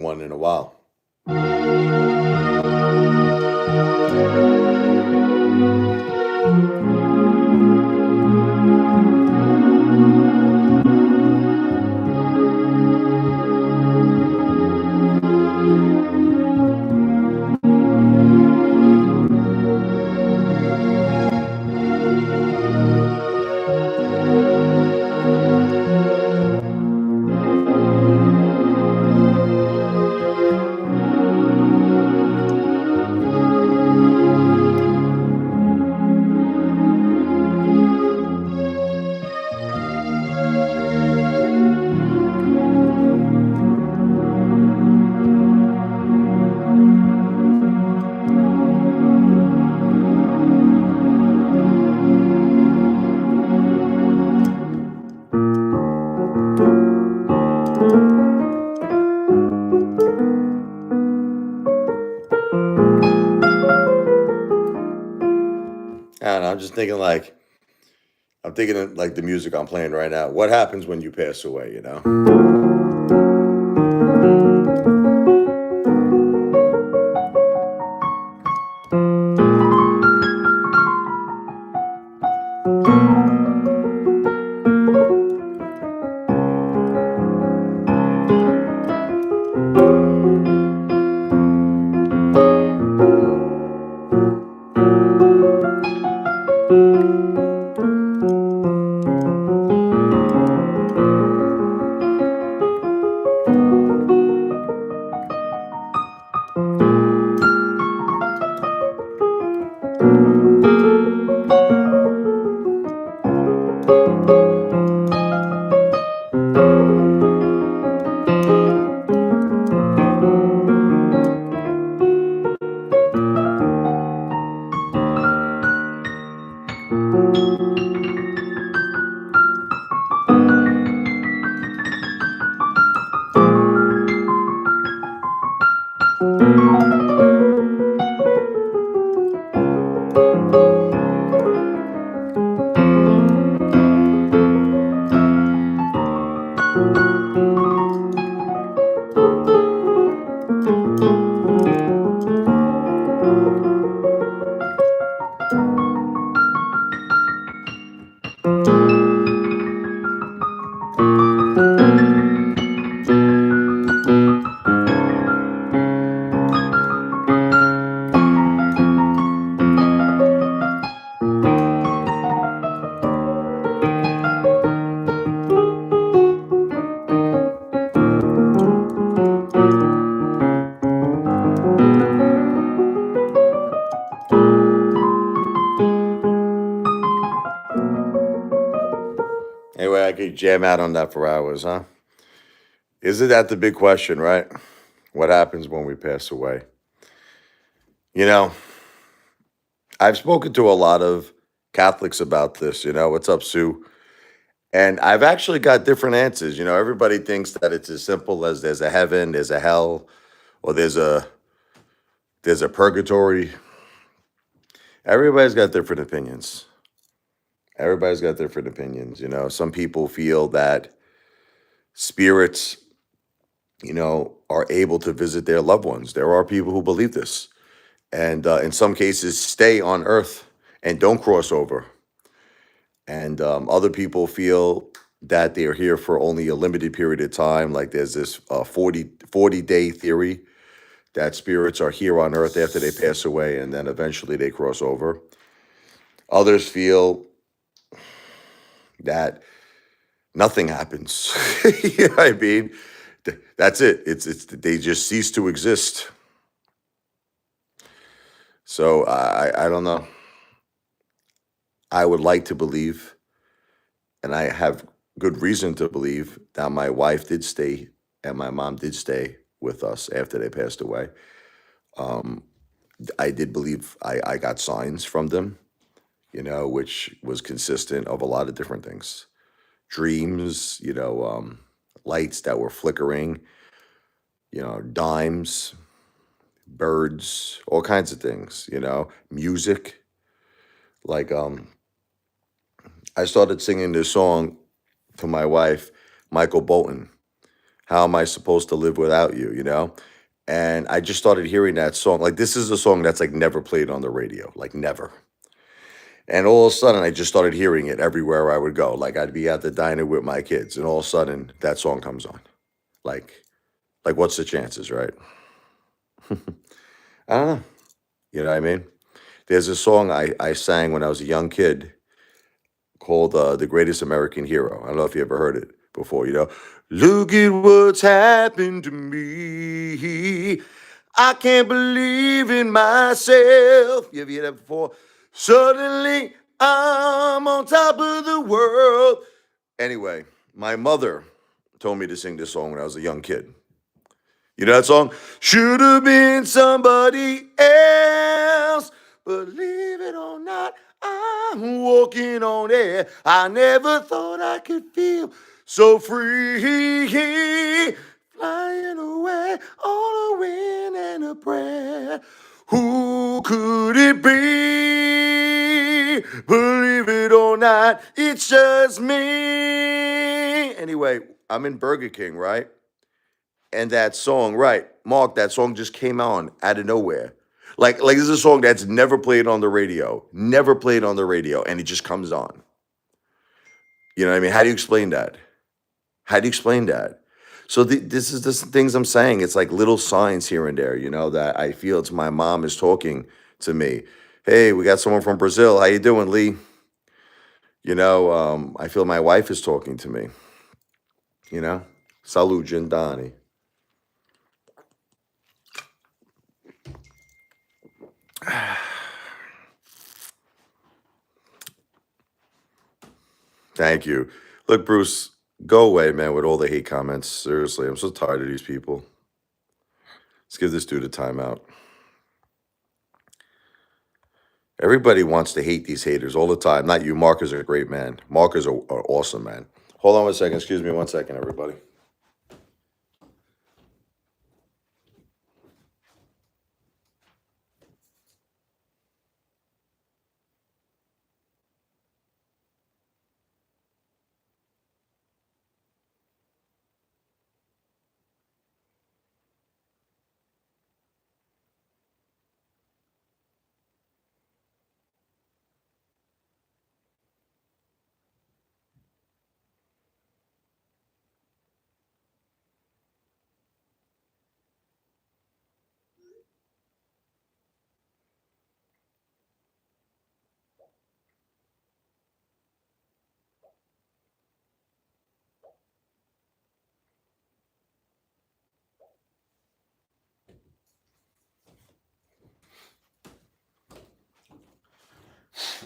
one in a while. And I'm just thinking like I'm thinking of like the music I'm playing right now. What happens when you pass away, you know? Anyway, I could jam out on that for hours, huh? Isn't that the big question, right? What happens when we pass away? You know, I've spoken to a lot of Catholics about this. What's up, Sue? And I've actually got different answers. Everybody thinks that it's as simple as there's a heaven, there's a hell, or there's a purgatory. Everybody's got different opinions. Everybody's got different opinions. Some people feel that spirits, are able to visit their loved ones. There are people who believe this, and in some cases, stay on Earth and don't cross over. And other people feel that they're here for only a limited period of time. Like there's this 40-day theory that spirits are here on Earth after they pass away, and then eventually they cross over. Others feel that nothing happens. You know what I mean? That's it. It's they just cease to exist. So I don't know. I would like to believe, and I have good reason to believe that my wife did stay and my mom did stay with us after they passed away. Um, I did believe I got signs from them, which was consistent of a lot of different things. Dreams, lights that were flickering, dimes, birds, all kinds of things, music. Like I started singing this song to my wife, Michael Bolton. How am I supposed to live without you, you know? And I just started hearing that song. Like, this is a song that's like never played on the radio, like never. And all of a sudden, I just started hearing it everywhere I would go. Like, I'd be at the diner with my kids, and all of a sudden, that song comes on. Like, what's the chances, right? I don't know. You know what I mean? There's a song I sang when I was a young kid called The Greatest American Hero. I don't know if you ever heard it before, you know. Look at what's happened to me. I can't believe in myself. You ever hear that before? Suddenly, I'm on top of the world. Anyway, my mother told me to sing this song when I was a young kid. You know that song? Should have been somebody else. Believe it or not, I'm walking on air. I never thought I could feel so free. Flying away on a wind and a prayer. Who could it be? Believe it or not, it's just me. Anyway, I'm in Burger King, right? And that song, right, Mark, that song just came on out of nowhere. Like this is a song that's never played on the radio, never played on the radio, and it just comes on. You know what I mean? How do you explain that? How do you explain that? So this is the things I'm saying. It's like little signs here and there, you know, that I feel it's my mom is talking to me. Hey, we got someone from Brazil. How you doing, Lee? You know, I feel my wife is talking to me. You know, Salud, Jindani. Thank you. Look, Bruce, go away, man, with all the hate comments. Seriously, I'm so tired of these people. Let's give this dude a timeout. Everybody wants to hate these haters all the time. Not you. Mark is a great man. Mark is are awesome, man. Hold on one second. Excuse me 1 second, everybody.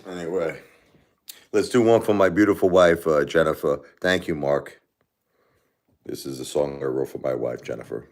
Anyway, let's do one for my beautiful wife, Jennifer. Thank you, Mark. This is a song I wrote for my wife, Jennifer.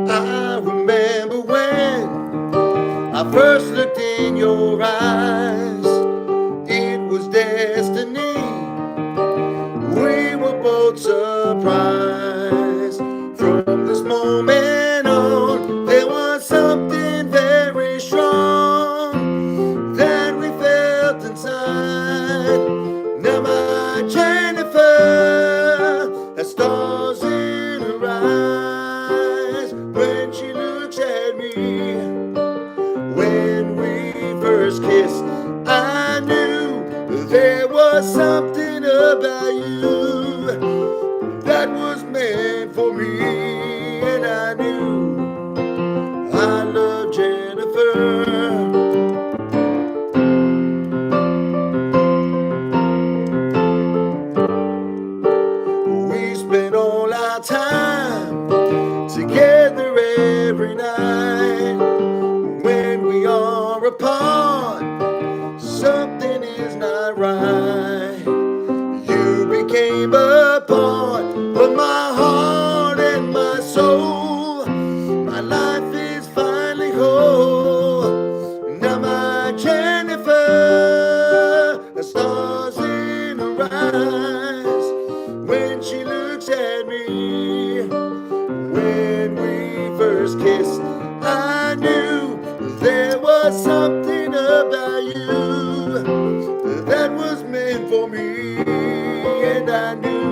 I remember when I first looked in your eyes. It was destiny. We were both surprised. From this moment on, there was something very strong that we felt inside. Now my but my heart and my soul, my life is finally whole. Now my Jennifer, the stars in her eyes when she looks at me. When we first kissed, I knew there was something about you that was meant for me, and I knew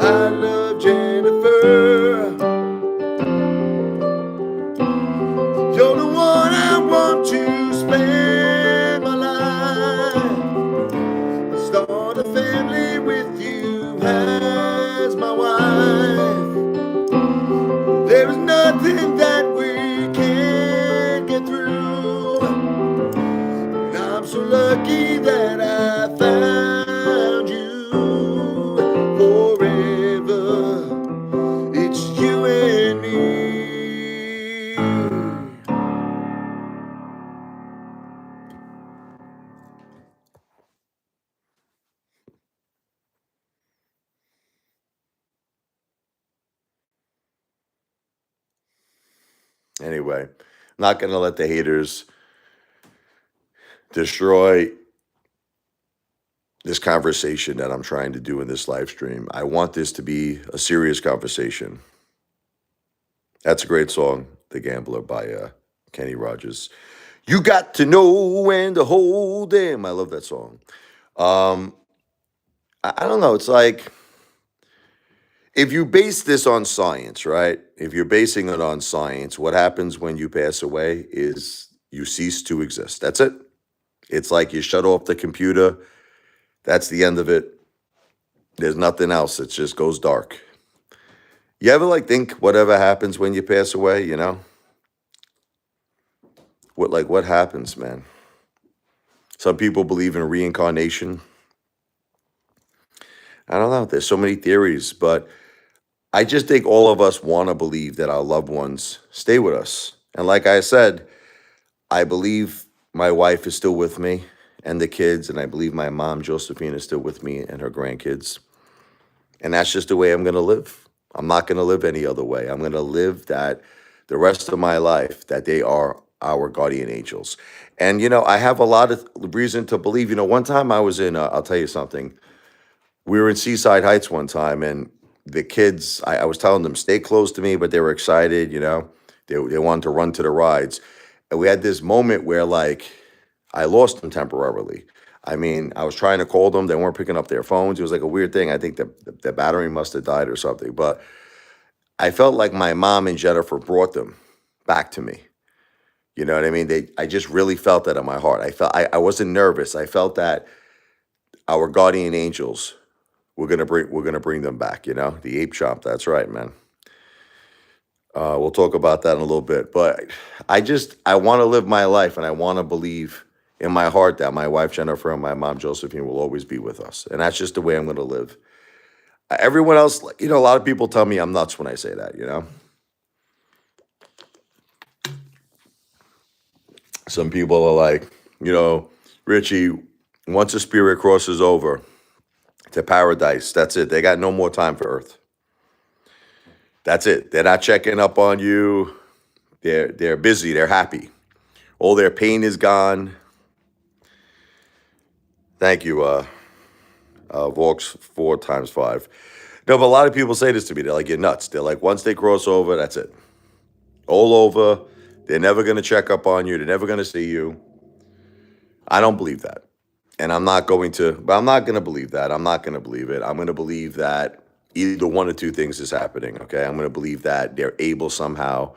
I love Jennifer. You're the one I want to spend my life, start a family with you as my wife. There is nothing that we can't get through, and I'm so lucky that I found you. Forever, it's you and me. Anyway, I'm not going to let the haters destroy this conversation that I'm trying to do in this live stream. I want this to be a serious conversation. That's a great song, The Gambler by Kenny Rogers. You got to know when to hold him. I love that song. I don't know. It's like, if you base this on science, right? If you're basing it on science, what happens when you pass away is you cease to exist. That's it. It's like you shut off the computer. That's the end of it. There's nothing else. It just goes dark. You ever think whatever happens when you pass away, What happens, man? Some people believe in reincarnation. I don't know. There's so many theories, but I just think all of us want to believe that our loved ones stay with us. And like I said, I believe my wife is still with me and the kids, and I believe my mom, Josephine, is still with me and her grandkids. And that's just the way I'm going to live. I'm not going to live any other way. I'm going to live that the rest of my life, that they are our guardian angels. And, I have a lot of reason to believe. One time I was I'll tell you something. We were in Seaside Heights one time, and the kids, I was telling them, stay close to me, but they were excited, They wanted to run to the rides. And we had this moment where, I lost them temporarily. I mean, I was trying to call them. They weren't picking up their phones. It was like a weird thing. I think the battery must have died or something. But I felt like my mom and Jennifer brought them back to me. You know what I mean? I just really felt that in my heart. I wasn't nervous. I felt that our guardian angels we're gonna bring them back. The ape chomp. That's right, man. We'll talk about that in a little bit. But I want to live my life, and I want to believe in my heart that my wife Jennifer and my mom Josephine will always be with us, and that's just the way I'm going to live. Everyone else, a lot of people tell me I'm nuts when I say that. Some people are like, Richie, once a spirit crosses over to paradise, that's it. They got no more time for Earth. That's it. They're not checking up on you. They're busy. They're happy. All their pain is gone. Thank you, Vaux 4 times 5. No, but a lot of people say this to me. They're like, you're nuts. They're like, once they cross over, that's it. All over. They're never going to check up on you. They're never going to see you. I don't believe that. And I'm not going to believe that. I'm not going to believe it. I'm going to believe that either one of two things is happening, okay? I'm going to believe that they're able somehow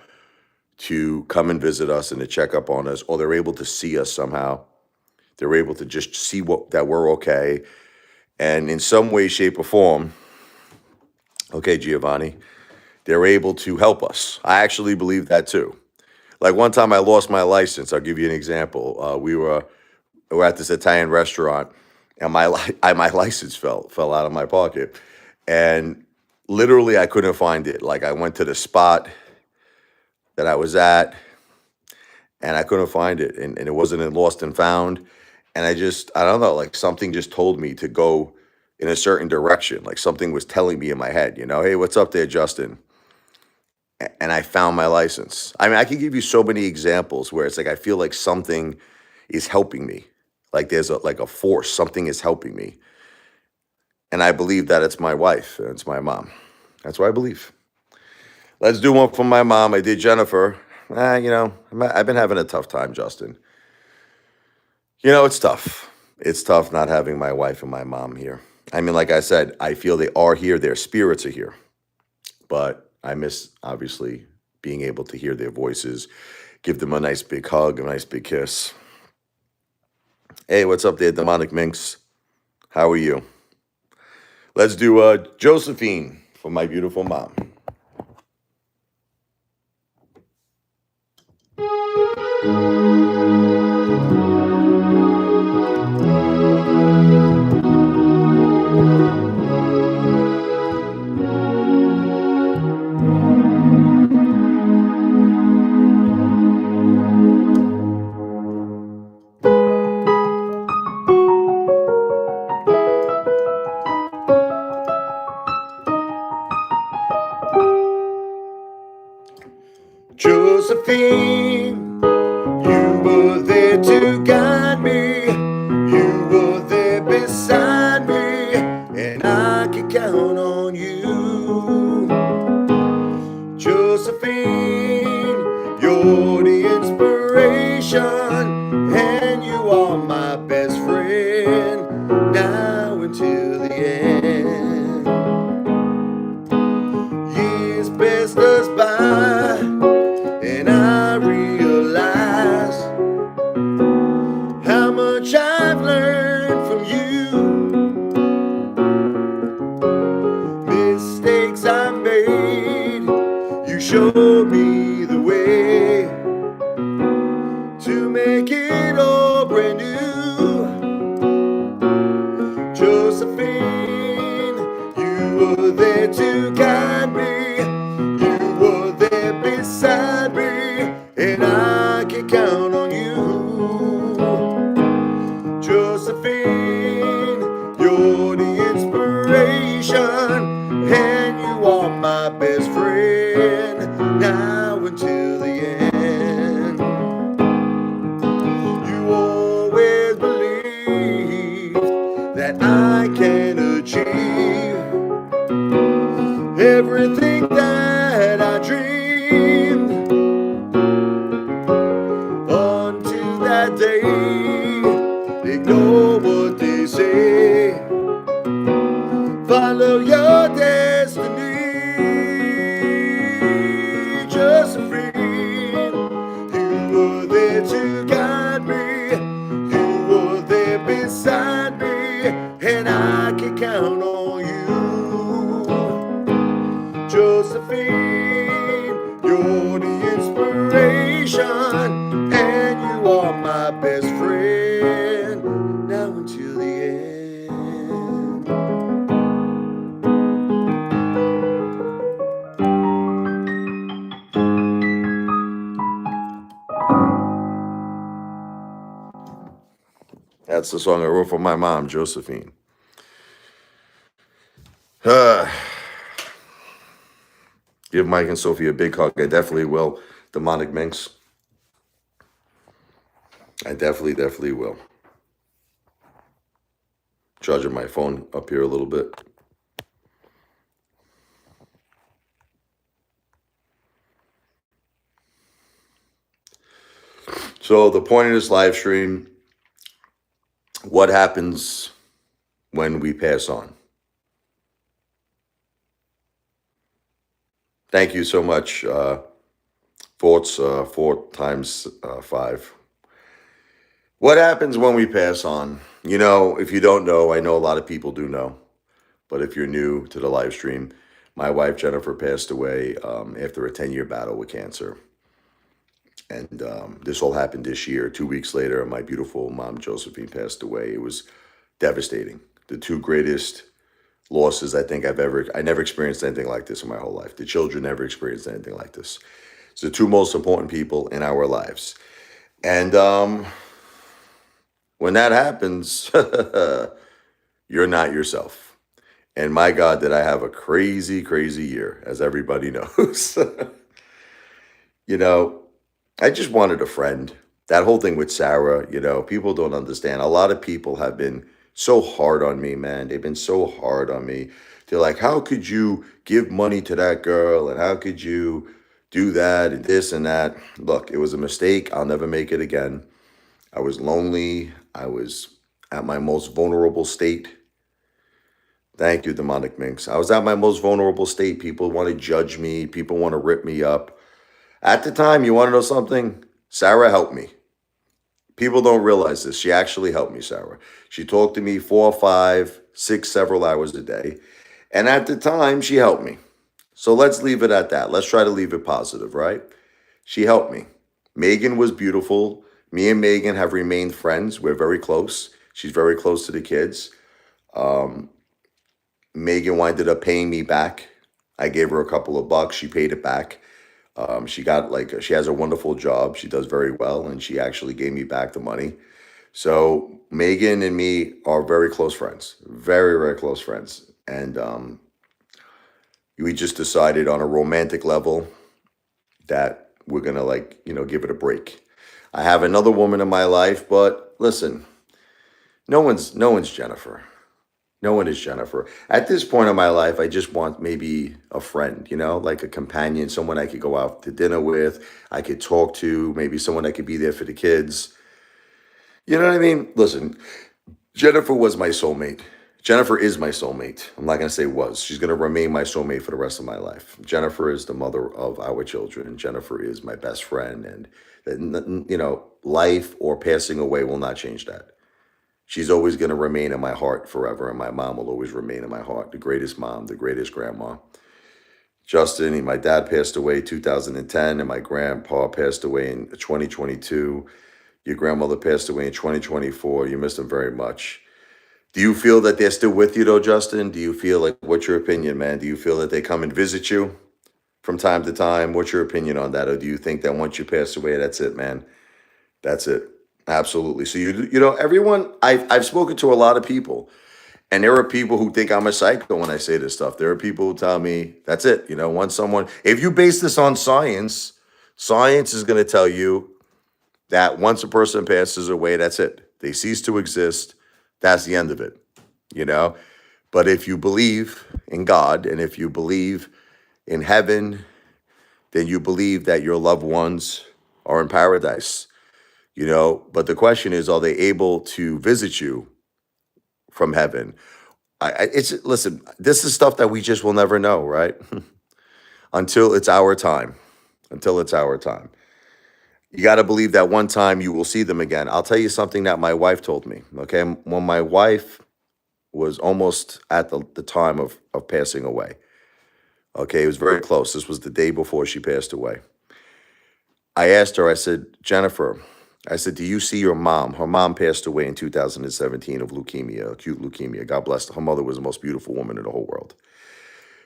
to come and visit us and to check up on us, or they're able to see us somehow. They're able to just see that we're okay. And in some way, shape, or form, okay, Giovanni, they're able to help us. I actually believe that too. Like one time I lost my license. I'll give you an example. We were at this Italian restaurant, and my license fell out of my pocket. And literally I couldn't find it. Like I went to the spot that I was at, and I couldn't find it. And it wasn't in Lost and Found. And I don't know, like something just told me to go in a certain direction. Like something was telling me in my head, hey, what's up there, Justin? And I found my license. I mean, I can give you so many examples where it's like I feel like something is helping me. Like there's a force, something is helping me. And I believe that it's my wife and it's my mom. That's what I believe. Let's do one from my mom. I did Jennifer. I've been having a tough time, Justin. It's tough. It's tough not having my wife and my mom here. I mean, like I said, I feel they are here. Their spirits are here. But I miss, obviously, being able to hear their voices, give them a nice big hug, a nice big kiss. Hey, what's up there, Demonic Minx? How are you? Let's do Josephine for my beautiful mom. Josephine, you were there to guide me. You were there beside me, and I can count on you. Josephine, you're the inspiration, and you are my best friend now until the end. Years passed us by, and I realize how much I've learned from you. Mistakes I made, you showed me the way to make it all brand new. Josephine, you were there to guide me. You were there beside me, and I can count on you. Josephine, you're the inspiration, and you are my best friend now until the end. You always believed that I can achieve everything that I dreamed. Until that day, ignore what they say, follow your destiny. Josephine, you were there to guide me. You were there beside me, and I can count on you. Josephine, you're the inspiration, and you are my best friend now until the end. That's the song I wrote for my mom, Josephine. Give Mike and Sophie a big hug. I definitely will. Demonic Minx. I definitely will. Charging my phone up here a little bit. So the point of this live stream, what happens when we pass on? Thank you so much, Forts, 4 times 5. What happens when we pass on? If you don't know, I know a lot of people do know, but if you're new to the live stream, my wife Jennifer passed away after a 10-year battle with cancer. And this all happened this year. 2 weeks later, my beautiful mom Josephine passed away. It was devastating. The two greatest losses I think I never experienced anything like this in my whole life. The children never experienced anything like this. It's the two most important people in our lives. And when that happens, you're not yourself. And my God, did I have a crazy, crazy year, as everybody knows. You know, I just wanted a friend. That whole thing with Sarah, people don't understand. A lot of people have been so hard on me, man. They've been so hard on me. They're like, how could you give money to that girl? And how could you do that and this and that? Look, it was a mistake. I'll never make it again. I was lonely. I was at my most vulnerable state. Thank you, demonic minx. I was at my most vulnerable state. People want to judge me. People want to rip me up. At the time, you want to know something? Sarah helped me. People don't realize this. She actually helped me, Sarah. She talked to me 4, 5, 6, several hours a day. And at the time, she helped me. So let's leave it at that. Let's try to leave it positive, right? She helped me. Megan was beautiful. Me and Megan have remained friends. We're very close. She's very close to the kids. Megan winded up paying me back. I gave her a couple of bucks. She paid it back. She has a wonderful job. She does very well, and she actually gave me back the money. So Megan and me are very close friends, very, very close friends. And we just decided on a romantic level that we're gonna give it a break. I have another woman in my life, but listen, no one's Jennifer. No one is Jennifer. At this point in my life, I just want maybe a friend, like a companion, someone I could go out to dinner with, I could talk to, maybe someone that could be there for the kids. You know what I mean? Listen, Jennifer was my soulmate. Jennifer is my soulmate. I'm not going to say was. She's going to remain my soulmate for the rest of my life. Jennifer is the mother of our children. Jennifer is my best friend. And, life or passing away will not change that. She's always going to remain in my heart forever, and my mom will always remain in my heart. The greatest mom, the greatest grandma. Justin, my dad passed away in 2010, and my grandpa passed away in 2022. Your grandmother passed away in 2024. You missed them very much. Do you feel that they're still with you, though, Justin? Do you feel what's your opinion, man? Do you feel that they come and visit you from time to time? What's your opinion on that? Or do you think that once you pass away, that's it, man? That's it. Absolutely. So everyone, I've spoken to a lot of people, and there are people who think I'm a psycho when I say this stuff. There are people who tell me that's it. If you base this on science, science is going to tell you that once a person passes away, that's it. They cease to exist. That's the end of it. But if you believe in God and if you believe in heaven, then you believe that your loved ones are in paradise. But the question is, are they able to visit you from heaven? Listen, this is stuff that we just will never know, right? Until it's our time. Until it's our time. You got to believe that one time you will see them again. I'll tell you something that my wife told me, okay? When my wife was almost at the time of passing away, okay? It was very close. This was the day before she passed away. I asked her, I said, Jennifer, I said, do you see your mom? Her mom passed away in 2017 of leukemia, acute leukemia. God bless her. Her mother was the most beautiful woman in the whole world.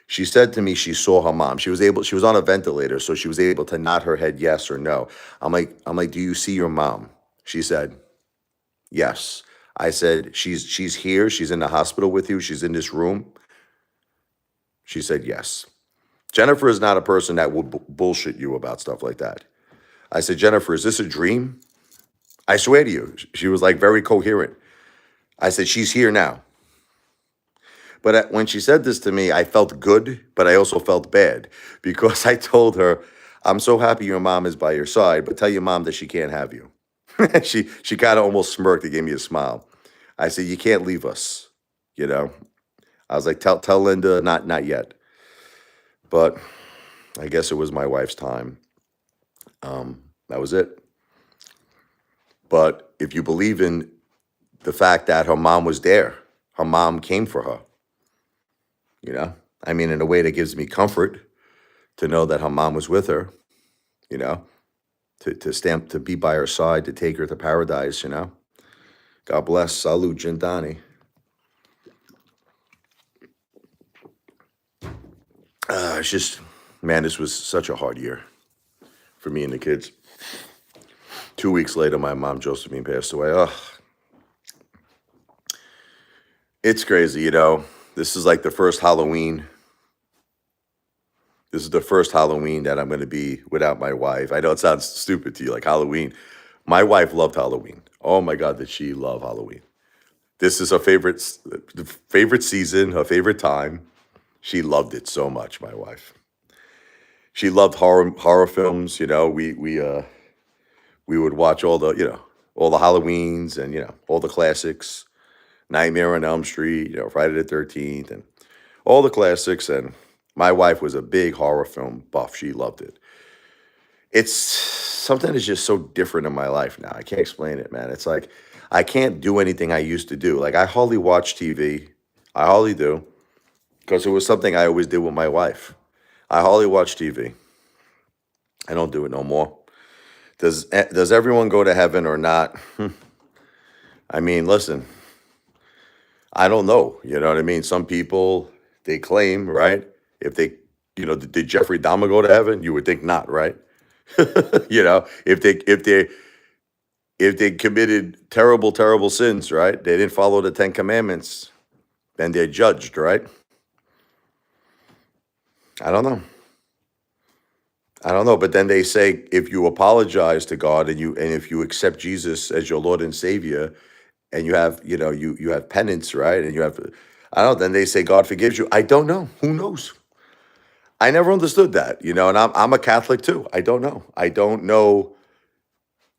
She said to me she saw her mom. She was on a ventilator, so she was able to nod her head yes or no. I'm like, do you see your mom? She said, yes. I said, she's here. She's in the hospital with you. She's in this room. She said, yes. Jennifer is not a person that will bullshit you about stuff like that. I said, Jennifer, is this a dream? I swear to you, she was very coherent. I said, she's here now. But when she said this to me, I felt good, but I also felt bad because I told her, I'm so happy your mom is by your side, but tell your mom that she can't have you. She kind of almost smirked and gave me a smile. I said, you can't leave us, I was like, tell Linda, not yet. But I guess it was my wife's time. That was it. But if you believe in the fact that her mom was there, her mom came for her, in a way that gives me comfort to know that her mom was with her, to be by her side, to take her to paradise, God bless. Salud, Gentani. It's just, man, this was such a hard year for me and the kids. 2 weeks later, my mom, Josephine, passed away. It's crazy, This is like the first Halloween. This is the first Halloween that I'm going to be without my wife. I know it sounds stupid to you, like Halloween. My wife loved Halloween. Oh my God, did she love Halloween? This is her favorite season, her favorite time. She loved it so much, my wife. She loved horror films. We would watch all the Halloweens and all the classics, Nightmare on Elm Street, Friday the 13th, and all the classics. And my wife was a big horror film buff. She loved it. It's something that's just so different in my life now. I can't explain it, man. It's like I can't do anything I used to do. Like I hardly watch TV. I hardly do because it was something I always did with my wife. I hardly watch TV. I don't do it no more. Does everyone go to heaven or not? I mean, listen, I don't know. You know what I mean? Some people, they claim, right? If they, did Jeffrey Dahmer go to heaven? You would think not, right? If they committed terrible, terrible sins, right? They didn't follow the 10 Commandments, then they're judged, right? I don't know. But then they say if you apologize to God and if you accept Jesus as your Lord and Savior, and you have you have penance, right? And you have, I don't know. Then they say God forgives you. I don't know. Who knows? I never understood that, and I'm a Catholic too. I don't know. I don't know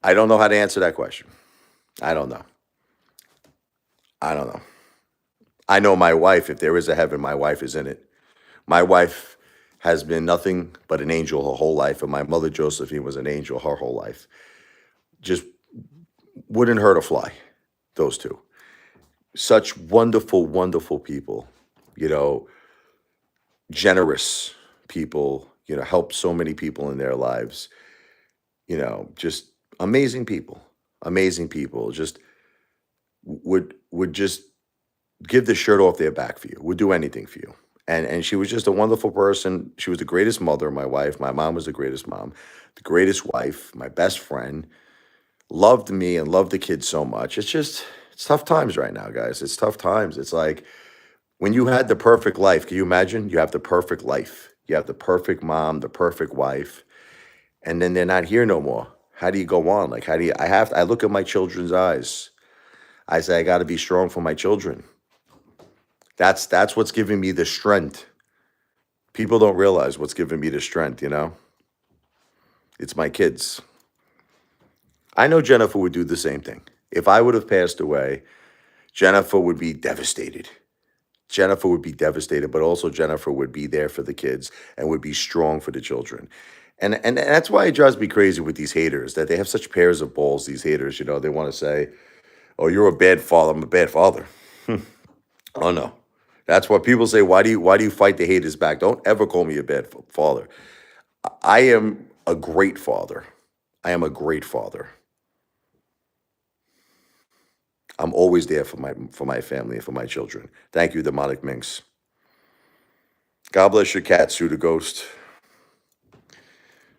how to answer that question. I don't know. I know my wife. If there is a heaven, my wife is in it. My wife has been nothing but an angel her whole life, and my mother Josephine was an angel her whole life. Just wouldn't hurt a fly. Those two, such wonderful, wonderful people. Generous people. Help so many people in their lives. Just amazing people. Amazing people. Just would just give the shirt off their back for you. Would do anything for you. And she was just a wonderful person. She was the greatest mother, my wife. My mom was the greatest mom, the greatest wife, my best friend. Loved me and loved the kids so much. It's tough times right now, guys. It's tough times. It's like when you had the perfect life, can you imagine? You have the perfect life. You have the perfect mom, the perfect wife, and then they're not here no more. How do you go on? Like, I look at my children's eyes. I say, I got to be strong for my children. That's what's giving me the strength. People don't realize what's giving me the strength, It's my kids. I know Jennifer would do the same thing. If I would have passed away, Jennifer would be devastated. Jennifer would be devastated, but also Jennifer would be there for the kids and would be strong for the children. And that's why it drives me crazy with these haters, that they have such pairs of balls, these haters, they want to say, oh, you're a bad father. I'm a bad father. Oh, no. That's what people say. Why do you fight the haters back? Don't ever call me a bad father. I am a great father. I am a great father. I'm always there for my family and for my children. Thank you, Demonic Minx. God bless your cat, Sue the Ghost.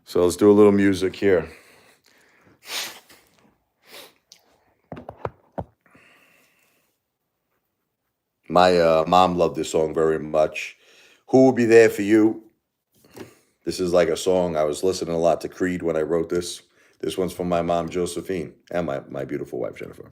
So let's do a little music here. My mom loved this song very much. Who Will Be There For You? This is like a song. I was listening a lot to Creed when I wrote this. This one's from my mom, Josephine, and my beautiful wife, Jennifer.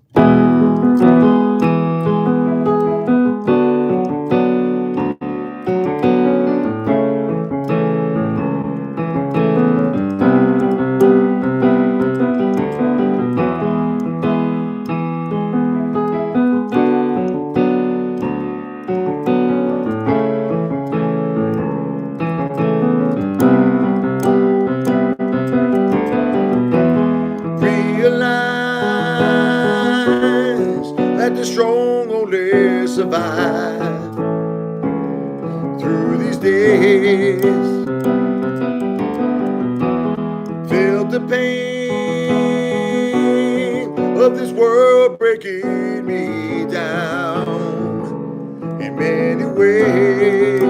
Strong only survive through these days. Feel the pain of this world breaking me down in many ways.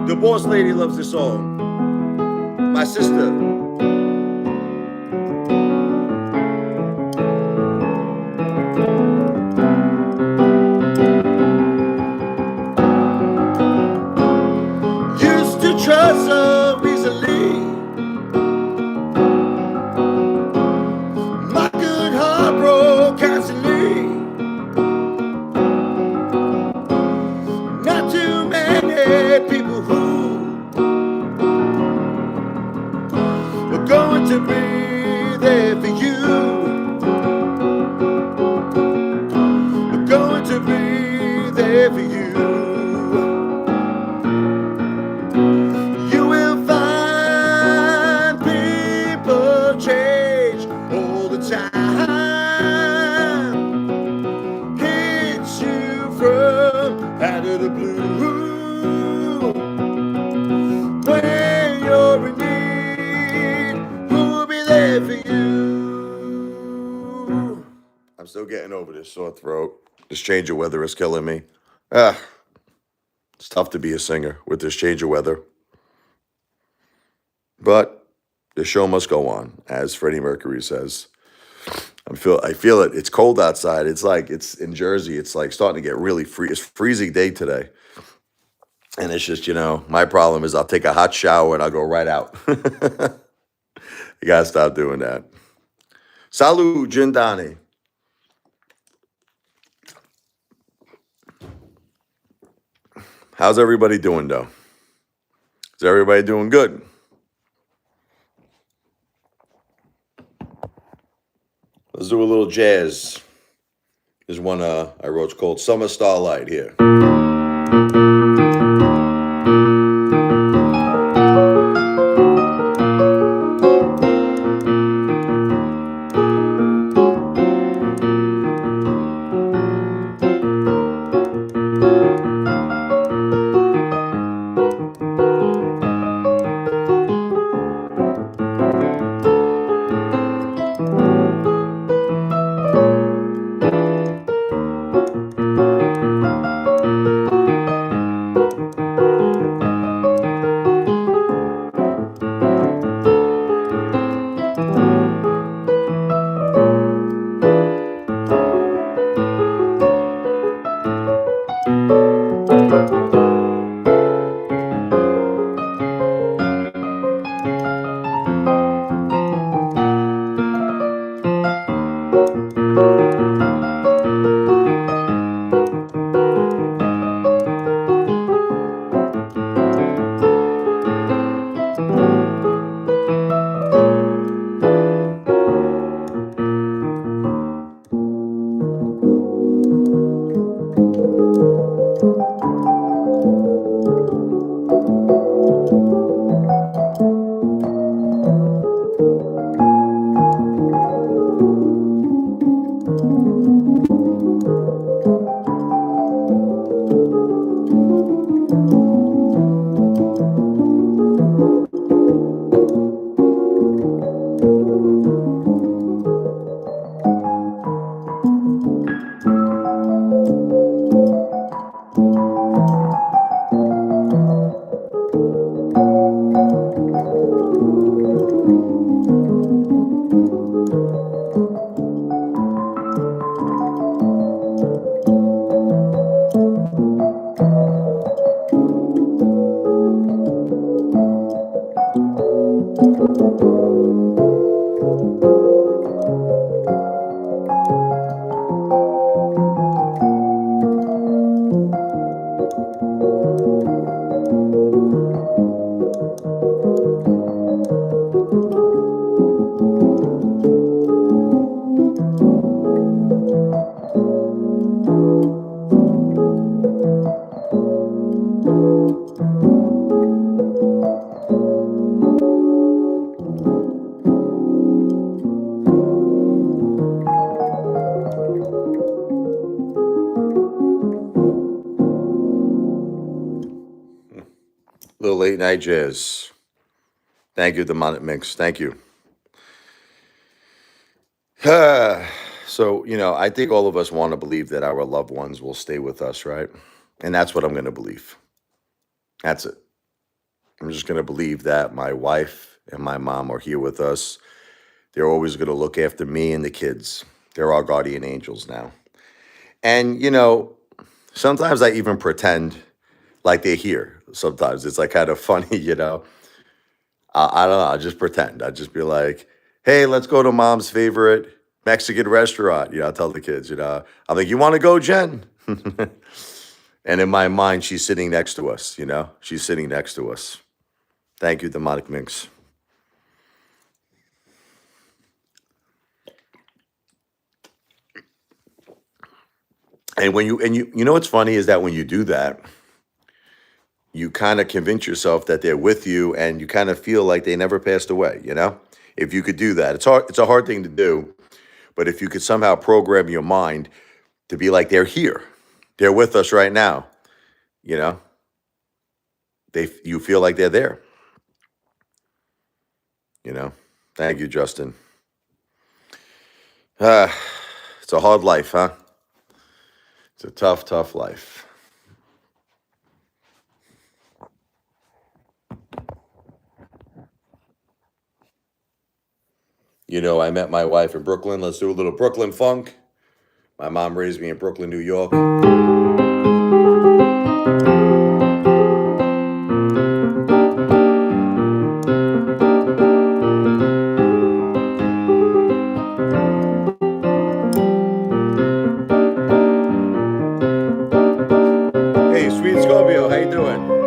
The boss lady loves this song. My sister. You will find people change all the time. Hits you from out of the blue. When you're in need, who will be there for you? I'm still getting over this sore throat. This change of weather is killing me. It's tough to be a singer with this change of weather. But the show must go on, as Freddie Mercury says. I feel it. It's cold outside. It's in Jersey. It's like starting to get really It's freezing day today. And it's just, my problem is I'll take a hot shower and I'll go right out. You gotta stop doing that. Salut, Jindani. How's everybody doing, though? Is everybody doing good? Let's do a little jazz. There's one I wrote called Summer Starlight here. Little late night jazz. Thank you, Demonic Mix. Thank you. So, I think all of us want to believe that our loved ones will stay with us, right? And that's what I'm going to believe. That's it. I'm just going to believe that my wife and my mom are here with us. They're always going to look after me and the kids. They're our guardian angels now. And, sometimes I even pretend like they're here. Sometimes it's like kind of funny, I don't know. I just pretend. I just be like, hey, let's go to mom's favorite Mexican restaurant. I tell the kids, I'm like, you want to go, Jen? And in my mind, she's sitting next to us, she's sitting next to us. Thank you, Demonic Minx. And you know what's funny is that when you do that, you kind of convince yourself that they're with you, and you kind of feel like they never passed away. If you could do that, it's hard. It's a hard thing to do, but if you could somehow program your mind to be like they're here, they're with us right now. You know, you feel like they're there. You know. Thank you, Justin. Ah, it's a hard life, huh? It's a tough, tough life. I met my wife in Brooklyn. Let's do a little Brooklyn funk. My mom raised me in Brooklyn, New York. Hey, Sweet Scorpio, how you doing?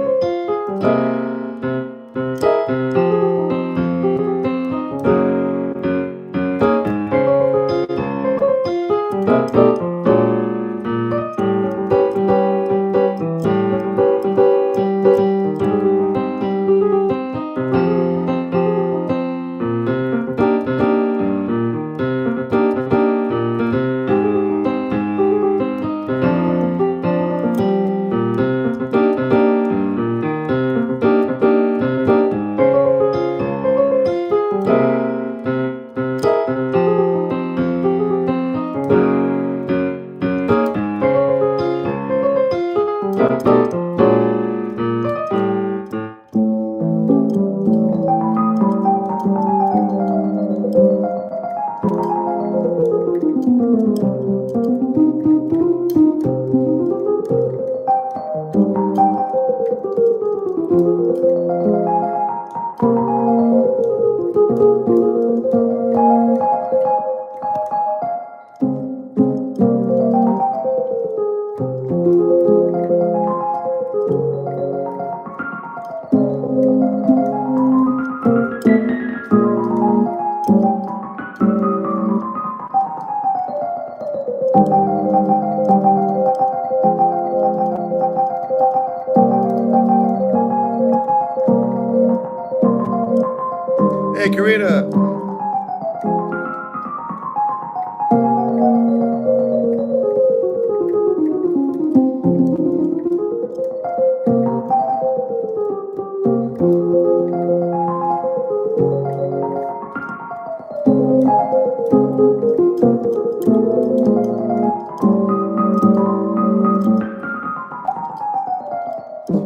Hey, Karina.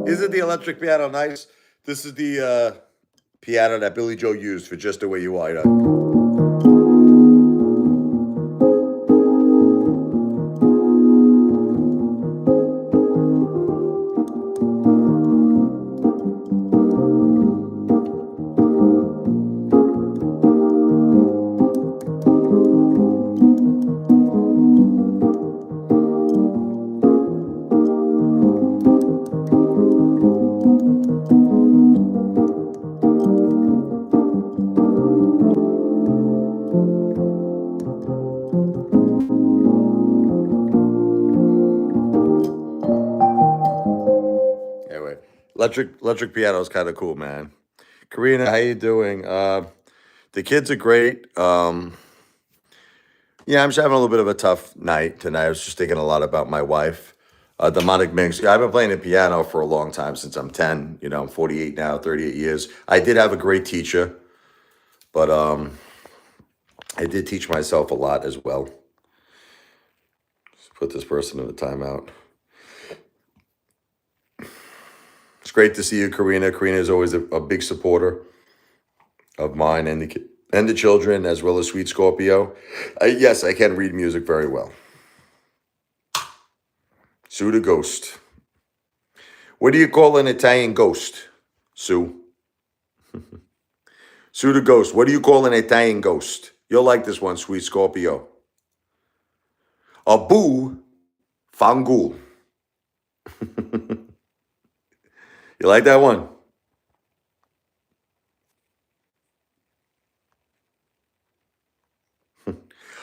Isn't the electric piano nice? This is the piano that Billy Joe used for Just the Way You Are. Anyway, electric piano is kind of cool, man. Karina, how you doing? The kids are great. Yeah, I'm just having a little bit of a tough night tonight. I was just thinking a lot about my wife. Demonic Minx. I've been playing the piano for a long time, since I'm 10. I'm 48 now, 38 years. I did have a great teacher, but I did teach myself a lot as well. Just put this person in a timeout. It's great to see you, Karina. Karina is always a big supporter of mine and the children, as well as Sweet Scorpio. Yes, I can read music very well. Sue the Ghost. What do you call an Italian ghost, Sue? Sue the Ghost. What do you call an Italian ghost? You'll like this one, Sweet Scorpio. A boo fangul. You like that one?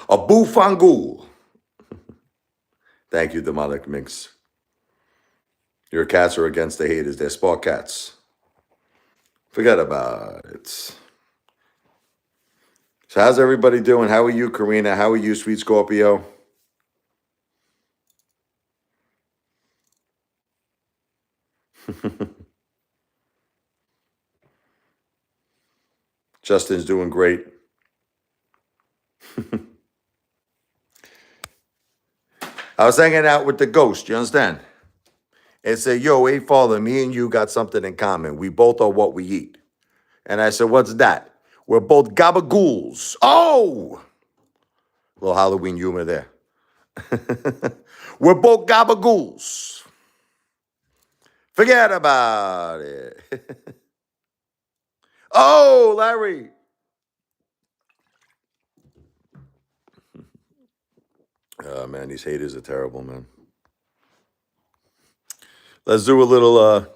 A boo fangul. Thank you, Demonic Minx. Your cats are against the haters. They're sport cats. Forget about it. So how's everybody doing? How are you, Karina? How are you, Sweet Scorpio? Justin's doing great. I was hanging out with the ghost, you understand? And said, yo, Apefather, me and you got something in common. We both are what we eat. And I said, what's that? We're both gabagools. Oh! Little Halloween humor there. We're both gabagools. Forget about it. Oh, Larry. Oh, man, these haters are terrible, man. Let's do a little,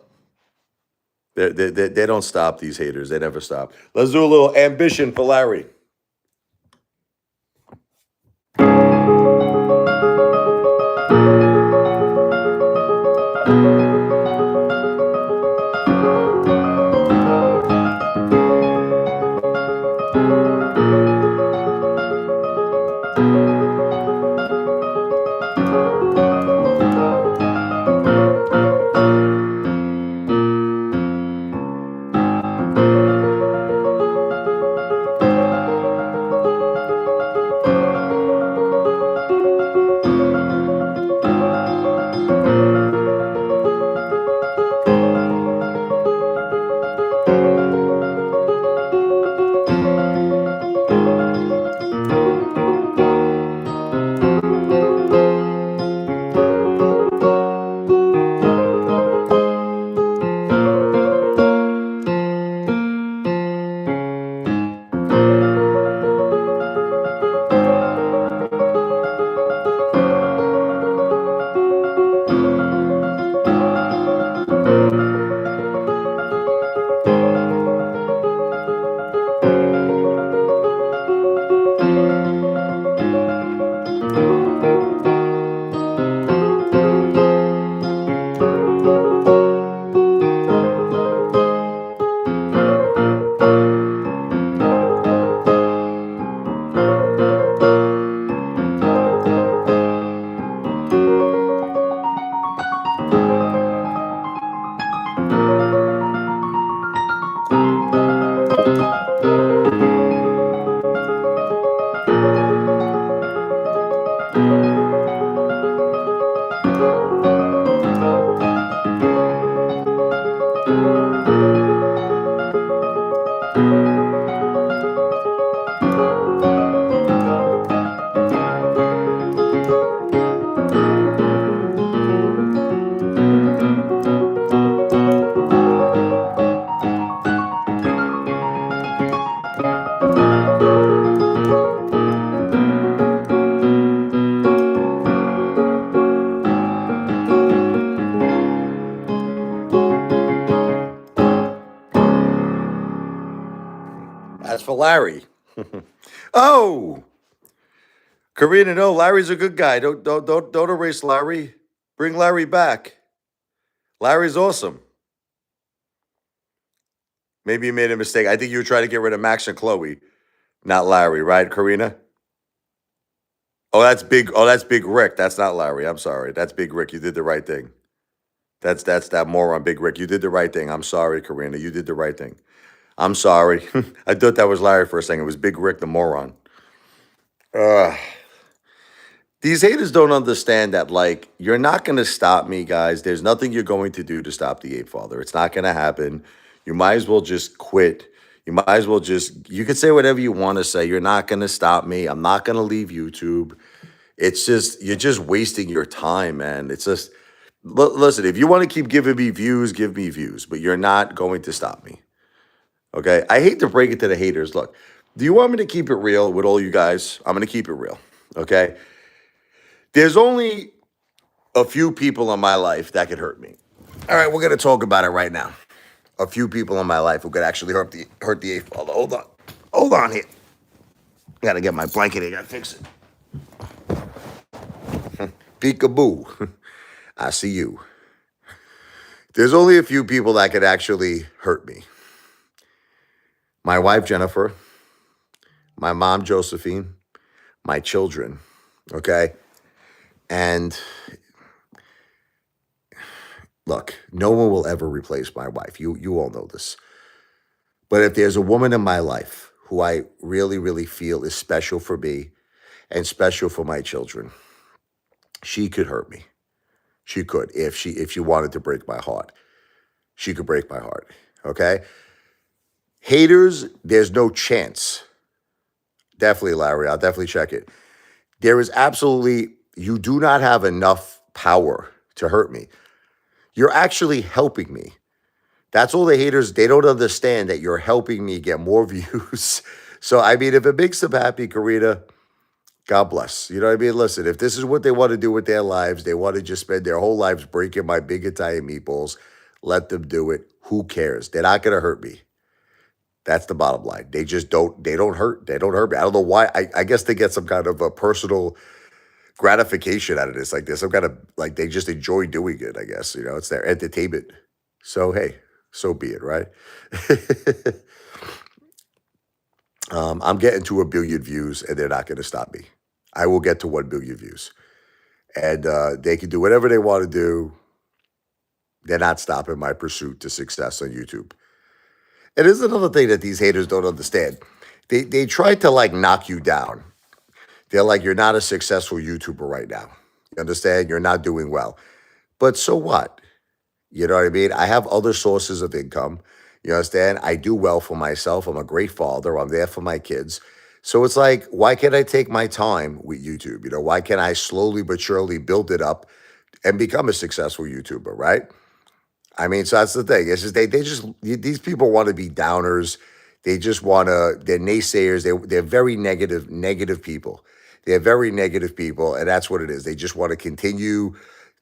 they don't stop, these haters. They never stop. Let's do a little ambition for Larry. That's for Larry. Oh, Karina, no, Larry's a good guy. Don't erase Larry. Bring Larry back. Larry's awesome. Maybe you made a mistake. I think you were trying to get rid of Max and Chloe, not Larry, right, Karina? Oh, that's big. Oh, that's Big Rick. That's not Larry. I'm sorry. That's Big Rick. You did the right thing. That's that moron, Big Rick. You did the right thing. I'm sorry, Karina. You did the right thing. I'm sorry. I thought that was Larry for a second. It was Big Rick, the moron. These haters don't understand that, like, you're not going to stop me, guys. There's nothing you're going to do to stop the Apefather. It's not going to happen. You might as well just quit. You might as well just, you can say whatever you want to say. You're not going to stop me. I'm not going to leave YouTube. It's just, you're just wasting your time, man. It's just, listen, if you want to keep giving me views, give me views, but you're not going to stop me. Okay? I hate to break it to the haters. Look, do you want me to keep it real with all you guys? I'm going to keep it real. Okay? There's only a few people in my life that could hurt me. All right, we're going to talk about it right now. A few people in my life who could actually hurt the Apefather. Hold on here. Got to get my blanket here. Got to fix it. Peekaboo. I see you. There's only a few people that could actually hurt me. My wife, Jennifer, my mom, Josephine, my children, okay? And look, no one will ever replace my wife. You all know this. But if there's a woman in my life who I really, really feel is special for me and special for my children, she could hurt me. She could if she wanted to break my heart. She could break my heart. Okay? Haters, there's no chance. Definitely, Larry. I'll definitely check it. There is absolutely, you do not have enough power to hurt me. You're actually helping me. That's all the haters, they don't understand that you're helping me get more views. So, I mean, if it makes them happy, Karina, God bless. You know what I mean? Listen, if this is what they want to do with their lives, they want to just spend their whole lives breaking my big Italian meatballs, let them do it. Who cares? They're not going to hurt me. That's the bottom line. They just don't, they don't hurt. They don't hurt me. I don't know why. I guess they get some kind of a personal gratification out of this. Like there's some kind of, like they just enjoy doing it, I guess. You know, it's their entertainment. So, hey, so be it, right? I'm getting to 1 billion views and they're not going to stop me. I will get to 1 billion views. And they can do whatever they want to do. They're not stopping my pursuit to success on YouTube. And there's another thing that these haters don't understand. They try to like knock you down. They're like, you're not a successful YouTuber right now. You understand? You're not doing well. But so what? You know what I mean? I have other sources of income. You understand? I do well for myself. I'm a great father. I'm there for my kids. So it's like, why can't I take my time with YouTube? You know, why can't I slowly but surely build it up and become a successful YouTuber, right? I mean, so that's the thing. It's just they just these people want to be downers. They just want to. They're naysayers. They're very negative people. They're very negative people, and that's what it is. They just want to continue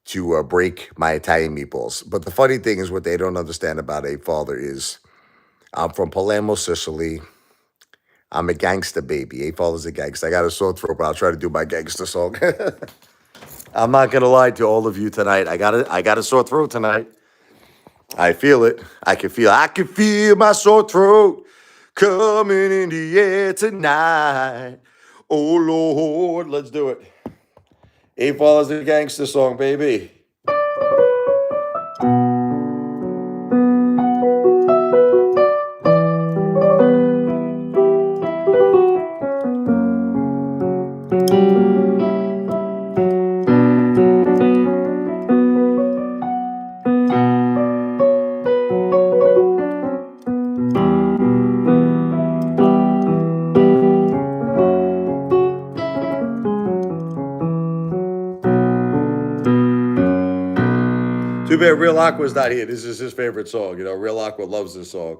to break my Italian meatballs. But the funny thing is, what they don't understand about Apefather is, I'm from Palermo, Sicily. I'm a gangster baby. Apefather's a gangster. I got a sore throat, but I'll try to do my gangster song. I'm not gonna lie to all of you tonight. I got a sore throat tonight. I feel it. I can feel my sore throat coming in the air tonight. Oh Lord, let's do it. Apefather's a gangster song, baby. Too bad Real Aqua's not here. This is his favorite song. You know, Real Aqua loves this song.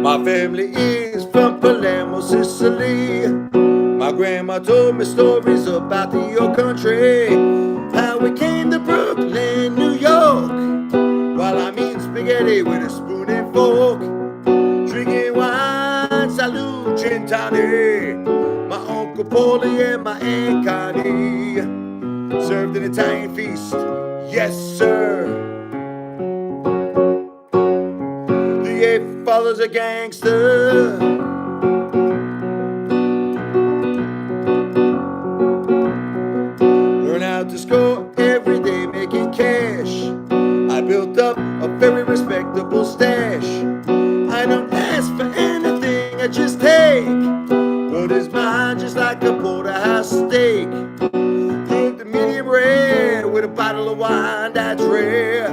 My family is from Palermo, Sicily. My grandma told me stories about the old country, how we came to Brooklyn, New York, while I'm eating spaghetti with a spoon and fork, drinking wine, salute, gin tonic. My Uncle Paulie and my Aunt Connie served an Italian feast, yes sir. The Apefather's a gangster. Learn how to score every day making cash. I built up a very respectable stash. I don't ask for anything, porterhouse steak. Cook the medium rare with a bottle of wine that's rare.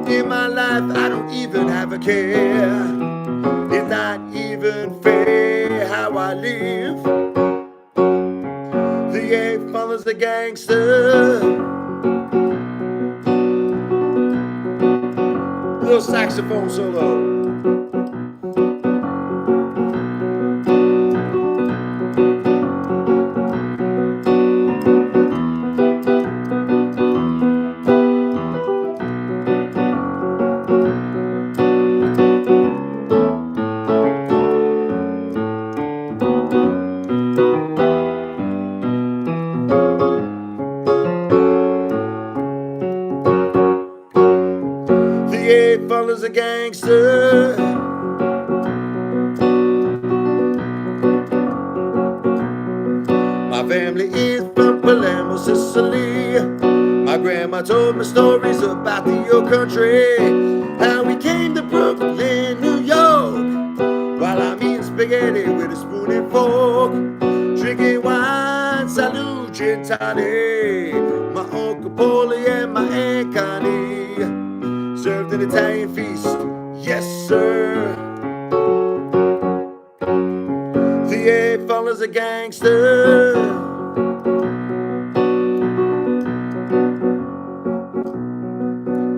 In my life, I don't even have a care. It's not even fair how I live. The Apefather's a gangster. Little saxophone solo. The Apefather's a gangster. My family is from Palermo, Sicily. My grandma told me stories about the old country. How we came to Brooklyn, New York, while I'm eating spaghetti with a spoon and fork. Drinking wine, salute, gin tonic. My Uncle Paulie and my Aunt Connie served an Italian feast, yes sir. The Apefather's a gangster.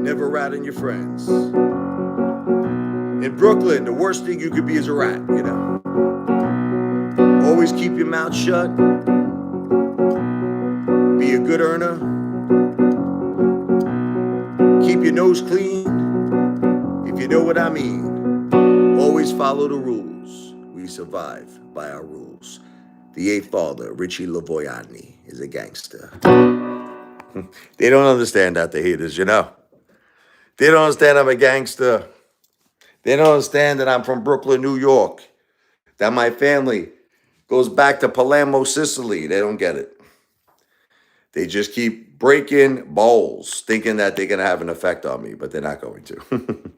Never rat on your friends. In Brooklyn, the worst thing you could be is a rat, you know. Always keep your mouth shut. Be a good earner. Keep your nose clean, if you know what I mean. Always follow the rules. We survive by our rules. The Apefather, Richie Lavoiani, is a gangster. They don't understand that, the haters, you know. They don't understand I'm a gangster. They don't understand that I'm from Brooklyn, New York. That my family goes back to Palermo, Sicily. They don't get it. They just keep breaking bowls, thinking that they're going to have an effect on me, but they're not going to.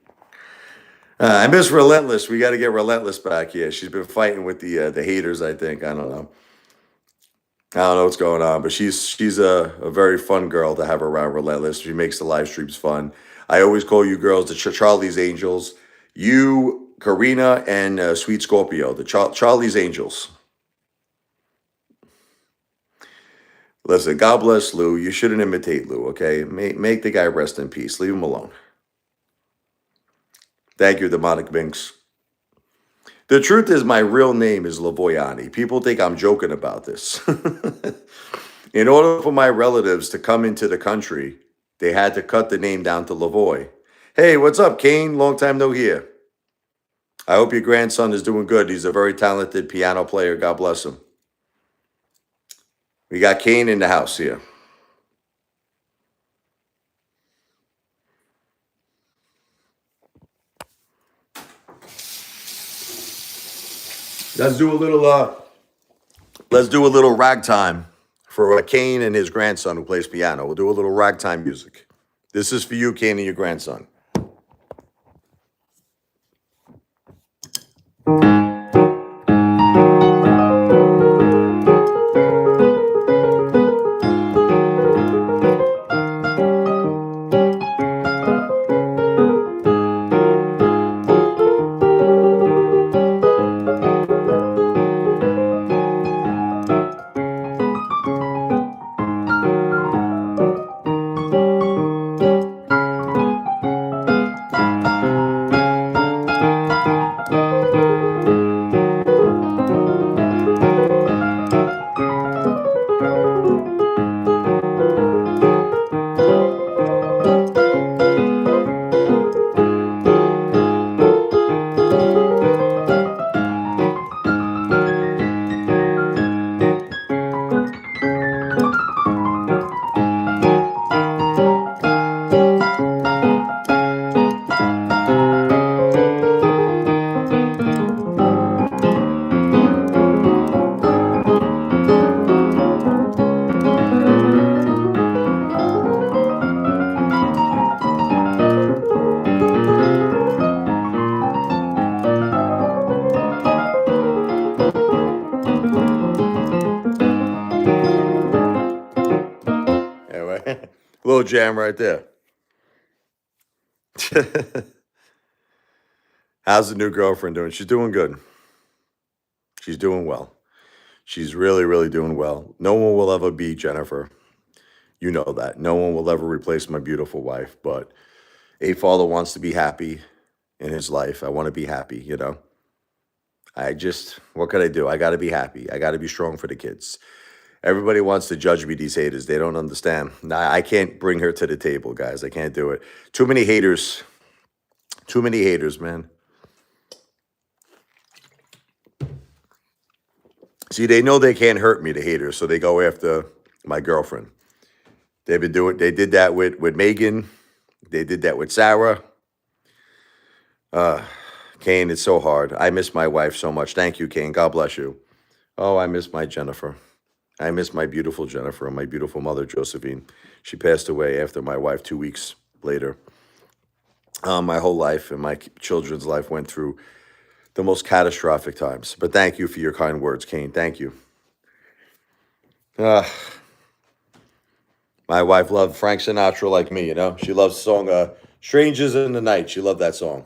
I miss Relentless. We got to get Relentless back here. She's been fighting with the haters, I think. I don't know. I don't know what's going on, but she's a very fun girl to have around Relentless. She makes the live streams fun. I always call you girls the Charlie's Angels. You, Karina, and Sweet Scorpio, the Charlie's Angels. Listen, God bless Lou. You shouldn't imitate Lou, okay? Make the guy rest in peace. Leave him alone. Thank you, Demonic Binks. The truth is my real name is Lavoiani. People think I'm joking about this. In order for my relatives to come into the country, they had to cut the name down to Lavoy. Hey, what's up, Kane? Long time no hear. I hope your grandson is doing good. He's a very talented piano player. God bless him. We got Kane in the house here. Let's do a little ragtime for Kane and his grandson who plays piano. We'll do a little ragtime music. This is for you, Kane, and your grandson. little jam right there. How's the new girlfriend doing? She's doing good. She's doing well. She's really, really doing well. No one will ever be Jennifer. You know that. No one will ever replace my beautiful wife. But Apefather wants to be happy in his life. I want to be happy, you know. What could I do? I got to be happy. I got to be strong for the kids. Everybody wants to judge me, these haters. They don't understand. Nah, I can't bring her to the table, guys. I can't do it. Too many haters. Too many haters, man. See, they know they can't hurt me, the haters, so they go after my girlfriend. They did that with Megan. They did that with Sarah. Kane, it's so hard. I miss my wife so much. Thank you, Kane. God bless you. Oh, I miss my Jennifer. I miss my beautiful Jennifer and my beautiful mother, Josephine. She passed away after my wife 2 weeks later. My whole life and my children's life went through the most catastrophic times. But thank you for your kind words, Kane. Thank you. My wife loved Frank Sinatra like me, you know. She loves the song Strangers in the Night. She loved that song.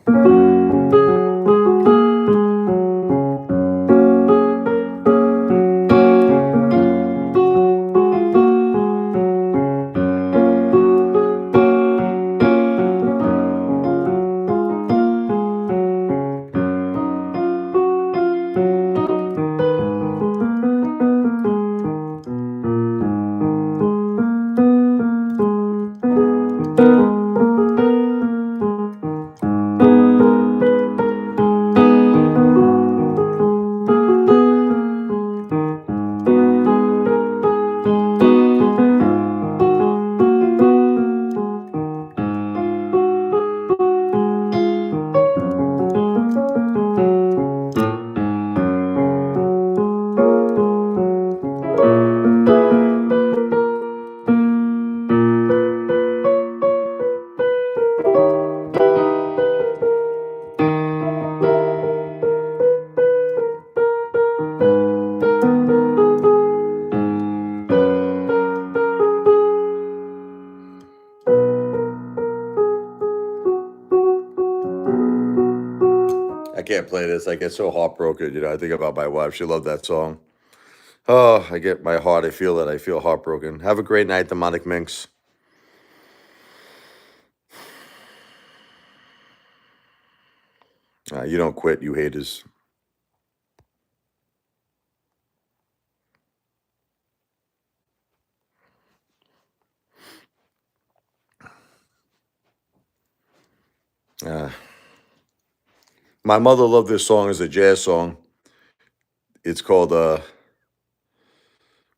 I can't play this. I get so heartbroken. You know, I think about my wife. She loved that song. Oh, I get my heart. I feel it. I feel heartbroken. Have a great night, Demonic Minx. You don't quit, you haters. My mother loved this song as a jazz song. It's called, well,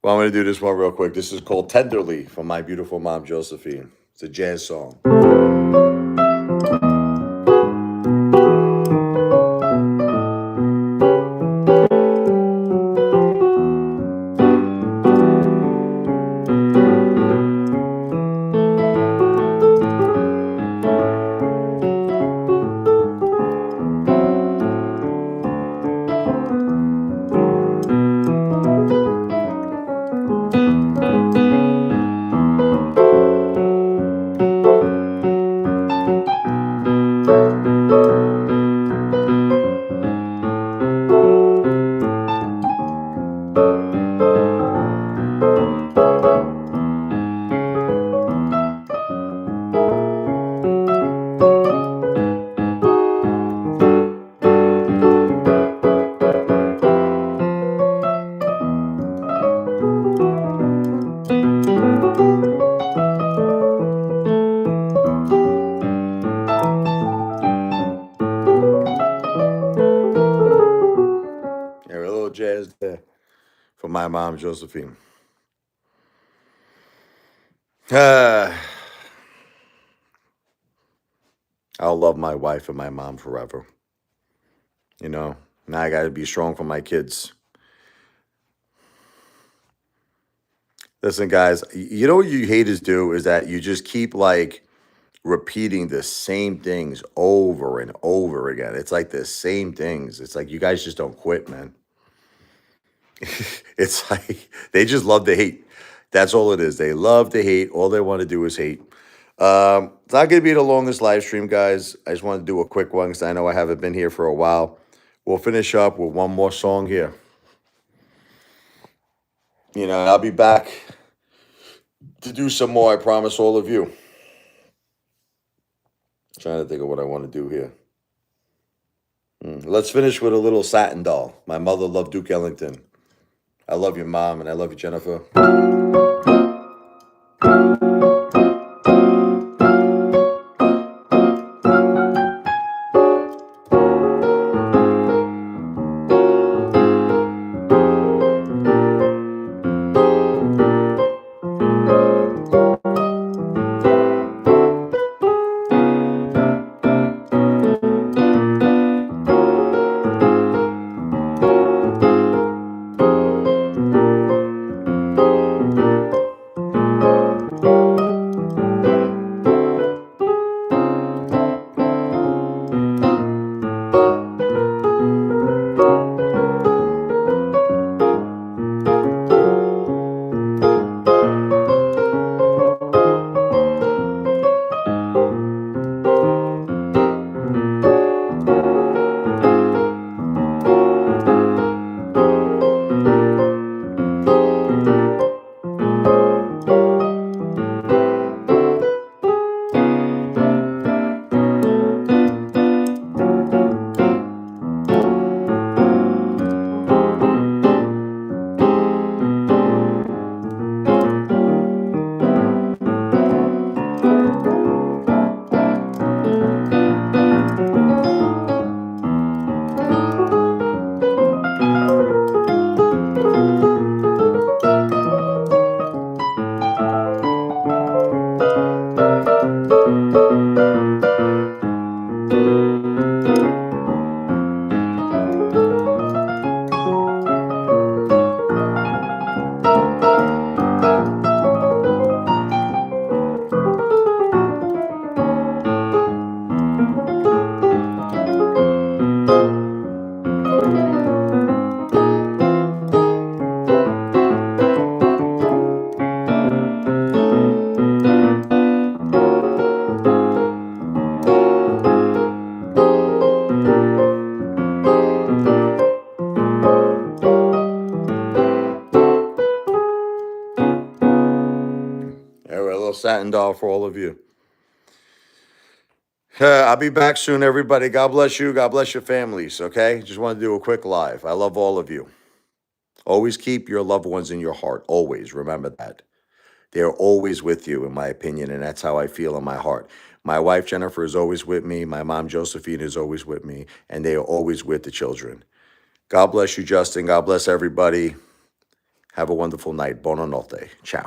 I'm going to do this one real quick. This is called Tenderly from my beautiful mom, Josephine. It's a jazz song. Jazz there for my mom, Josephine. I'll love my wife and my mom forever. You know, now I got to be strong for my kids. Listen, guys, you know what you haters do is that you just keep like repeating the same things over and over again. It's like the same things. It's like you guys just don't quit, man. It's like they just love to hate. That's all it is. They love to hate. All they want to do is hate. It's not going to be the longest live stream, guys. I just want to do a quick one because I know I haven't been here for a while. We'll finish up with one more song here. I'll be back to do some more. I promise all of you. Trying to think of what I want to do here. Let's finish with a little Satin Doll. My mother loved Duke Ellington. I love you, Mom, and I love you, Jennifer. Satin Doll for all of you. I'll be back soon, everybody. God bless you. God bless your families, okay? Just want to do a quick live. I love all of you. Always keep your loved ones in your heart. Always. Remember that. They're always with you, in my opinion, and that's how I feel in my heart. My wife, Jennifer, is always with me. My mom, Josephine, is always with me, and they are always with the children. God bless you, Justin. God bless everybody. Have a wonderful night. Buona notte. Ciao.